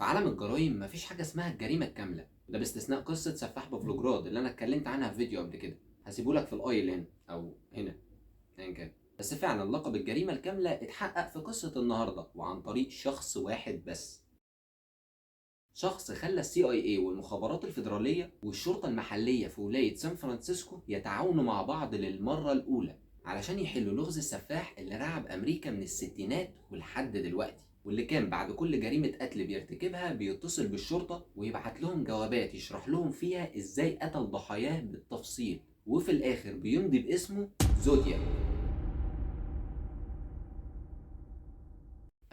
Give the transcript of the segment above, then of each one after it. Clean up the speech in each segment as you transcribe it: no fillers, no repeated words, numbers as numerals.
في عالم الجرايم مفيش حاجة اسمها الجريمة الكاملة، وده باستثناء قصة سفاح بافلوجراد اللي أنا اتكلمت عنها في فيديو قبل كده. هسيبهولك في الأي هنا أو هنا أيا كان. بس فعلا لقب الجريمة الكاملة اتحقق في قصة النهاردة وعن طريق شخص واحد بس. شخص خلى السي اي اي والمخابرات الفيدرالية والشرطة المحلية في ولاية سان فرانسيسكو يتعاونوا مع بعض للمرة الأولى علشان يحلوا لغز السفاح اللي رعب أمريكا من الستينات ولحد دلوقتي، واللي كان بعد كل جريمة قتل بيرتكبها بيتصل بالشرطة ويبعت لهم جوابات يشرح لهم فيها ازاي قتل ضحاياه بالتفصيل، وفي الآخر بيمضي باسمه زودياك.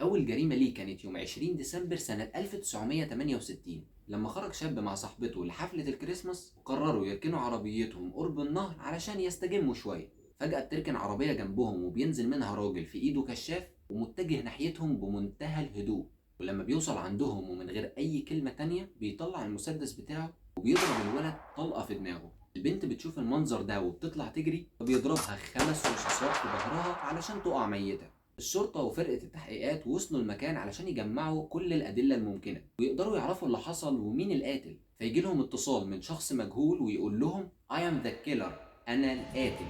أول جريمة ليه كانت يوم 20 ديسمبر سنة 1968 لما خرج شاب مع صاحبته لحفلة الكريسماس وقرروا يركنوا عربيتهم قرب النهر علشان يستجموا شوية. فجأة بتركن عربية جنبهم وبينزل منها راجل في إيده كشاف ومتجه ناحيتهم بمنتهى الهدوء، ولما بيوصل عندهم ومن غير أي كلمة تانية بيطلع المسدس بتاعه وبيضرب الولد طلقة في دماغه. البنت بتشوف المنظر ده وبتطلع تجري فبيضربها 5 رصاصات في ظهرها علشان تقع ميتة. الشرطة وفرقة التحقيقات وصلوا المكان علشان يجمعوا كل الأدلة الممكنة ويقدروا يعرفوا اللي حصل ومين القاتل. فيجي لهم اتصال من شخص مجهول ويقول لهم I am the killer، أنا القاتل.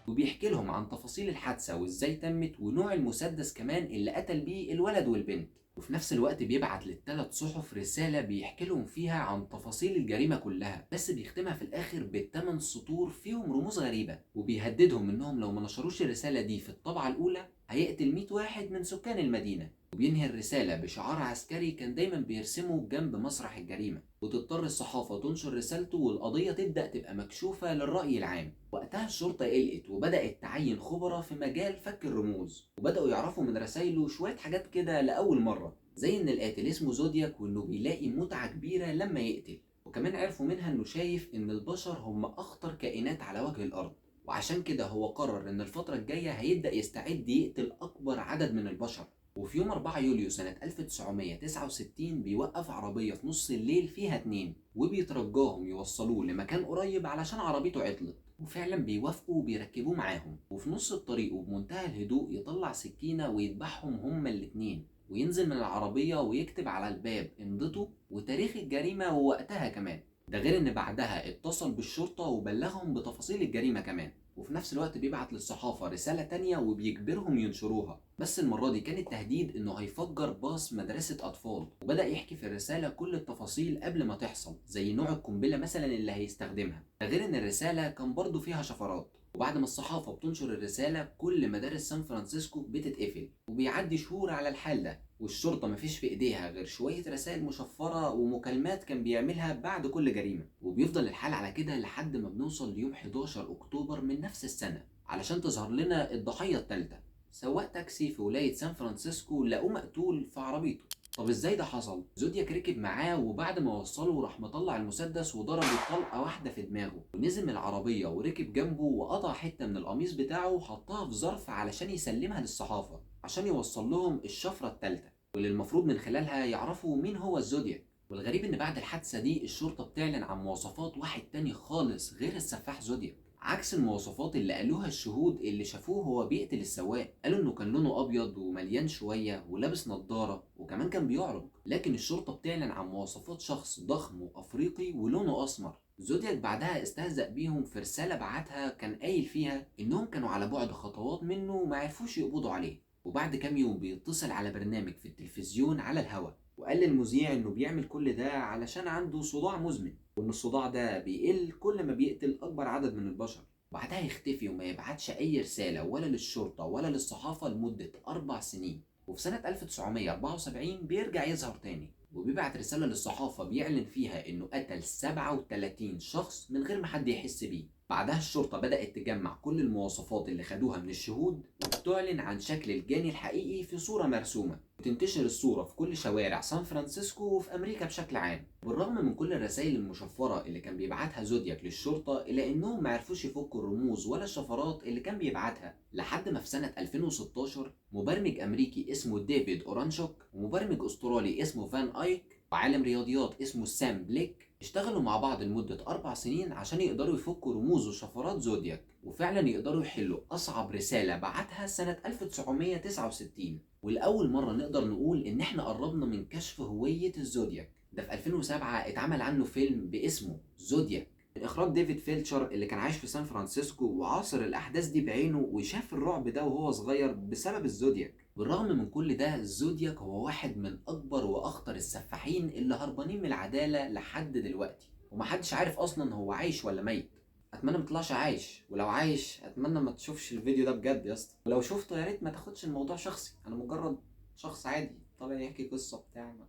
وبيحكي لهم عن تفاصيل الحادثة وازاي تمت ونوع المسدس كمان اللي قتل بيه الولد والبنت. وفي نفس الوقت بيبعت للثلاث صحف رسالة بيحكي لهم فيها عن تفاصيل الجريمة كلها، بس بيختمها في الآخر ب8 سطور فيهم رموز غريبة، وبيهددهم إنهم لو ما نشروش الرسالة دي في الطبعة الأولى هيقتل 100 واحد من سكان المدينة. وبينهي الرسالة بشعار عسكري كان دايما بيرسمه جنب مسرح الجريمة، وتضطر الصحافة تنشر رسالته والقضية تبدأ تبقى مكشوفة للرأي العام. وقتها الشرطة قلقت وبدأت تعين خبراء في مجال فك الرموز، وبدأوا يعرفوا من رسايله شوية حاجات كده لأول مرة، زي إن القاتل اسمه زودياك وإنه بيلاقي متعة كبيرة لما يقتل. وكمان عرفوا منها إنه شايف إن البشر هم أخطر كائنات على وجه الأرض، وعشان كده هو قرر إن الفترة الجاية هيبدأ يستعد يقتل أكبر عدد من البشر. وفي يوم 4 يوليو سنة 1969 بيوقف عربية في نص الليل فيها 2 وبيترجاهم يوصلوه لمكان قريب علشان عربيته عطلت، وفعلا بيوافقوا وبيركبوه معاهم. وفي نص الطريق وبمنتهى الهدوء يطلع سكينة ويذبحهم هما الاتنين وينزل من العربية ويكتب على الباب امضته وتاريخ الجريمة ووقتها كمان. ده غير ان بعدها اتصل بالشرطة وبلغهم بتفاصيل الجريمة كمان، وفي نفس الوقت بيبعت للصحافة رسالة تانية وبيجبرهم ينشروها، بس المرة دي كان التهديد انه هيفجر باص مدرسة اطفال. وبدأ يحكي في الرسالة كل التفاصيل قبل ما تحصل، زي نوع القنبلة مثلا اللي هيستخدمها. ده غير ان الرسالة كان برضو فيها شفرات. وبعد ما الصحافة بتنشر الرسالة كل مدارس سان فرانسيسكو بتتقفل، وبيعدي شهور على الحال ده والشرطة مفيش في ايديها غير شوية رسائل مشفرة ومكالمات كان بيعملها بعد كل جريمة. وبيفضل الحال على كده لحد ما بنوصل ليوم 11 اكتوبر من نفس السنة علشان تظهر لنا الضحية الثالثة. سواق تاكسي في ولاية سان فرانسيسكو لقوه مقتول في عربيته. طب ازاي ده حصل؟ زودياك ركب معاه وبعد ما وصله راح مطلع المسدس وضربه طلقة واحدة في دماغه، ونزل من العربية وركب جنبه وقطع حتة من القميص بتاعه وحطها في ظرف علشان يسلمها للصحافة عشان يوصل لهم الشفرة الثالثة واللي المفروض من خلالها يعرفوا مين هو الزودياك. والغريب ان بعد الحادثة دي الشرطة بتعلن عن مواصفات واحد تاني خالص غير السفاح زودياك، عكس المواصفات اللي قالوها الشهود اللي شافوه هو بيقتل السواق. قالوا انه كان لونه ابيض ومليان شويه ولابس نظاره وكمان كان بيعرج، لكن الشرطه بتعلن عن مواصفات شخص ضخم وافريقي ولونه اسمر. زودياك بعدها استهزأ بيهم في رساله بعتها كان قايل فيها انهم كانوا على بعد خطوات منه وما عرفوش يقبضوا عليه. وبعد كام يوم بيتصل على برنامج في التلفزيون على الهوا وقال للمذيع انه بيعمل كل ده علشان عنده صداع مزمن، وان الصداع ده بيقل كل ما بيقتل اكبر عدد من البشر. بعدها يختفي وما يبعتش اي رسالة ولا للشرطة ولا للصحافة لمدة 4 سنين. وفي سنة 1974 بيرجع يظهر تاني وبيبعت رسالة للصحافة بيعلن فيها انه قتل 37 شخص من غير ما حد يحس بيه. بعدها الشرطة بدأت تجمع كل المواصفات اللي خدوها من الشهود وبتعلن عن شكل الجاني الحقيقي في صورة مرسومة، وتنتشر الصورة في كل شوارع سان فرانسيسكو وفي أمريكا بشكل عام. بالرغم من كل الرسائل المشفرة اللي كان بيبعتها زودياك للشرطة إلا إنهم معرفوش يفكوا الرموز ولا الشفرات اللي كان بيبعتها، لحد ما في سنة 2016 مبرمج أمريكي اسمه ديفيد أورانشوك ومبرمج أسترالي اسمه فان آيك وعالم رياضيات اسمه سام بليك اشتغلوا مع بعض لمدة 4 سنين عشان يقدروا يفكوا رموز وشفرات زودياك، وفعلا يقدروا يحلوا أصعب رسالة بعتها سنة 1969. ولأول مرة نقدر نقول إن إحنا قربنا من كشف هوية الزودياك. ده في 2007 اتعمل عنه فيلم باسمه زودياك من إخراج ديفيد فيلتشر، اللي كان عايش في سان فرانسيسكو وعاصر الأحداث دي بعينه وشاف الرعب ده وهو صغير بسبب الزودياك. بالرغم من كل ده، الزودياك هو واحد من أكبر وأخطر السفاحين اللي هربانين من العدالة لحد دلوقتي، ومحدش عارف أصلا هو عايش ولا ميت. أتمنى مطلعش عايش، ولو عايش أتمنى ما تشوفش الفيديو ده بجد يا اسطى، ولو شفته يا ريت ما تاخدش الموضوع شخصي. أنا مجرد شخص عادي طالع يحكي قصة بتاعنا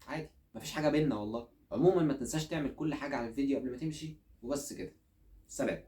عادي، مفيش حاجة بينا والله. عموما ما تنساش تعمل كل حاجة على الفيديو قبل ما تمشي، وبس كده. سلام.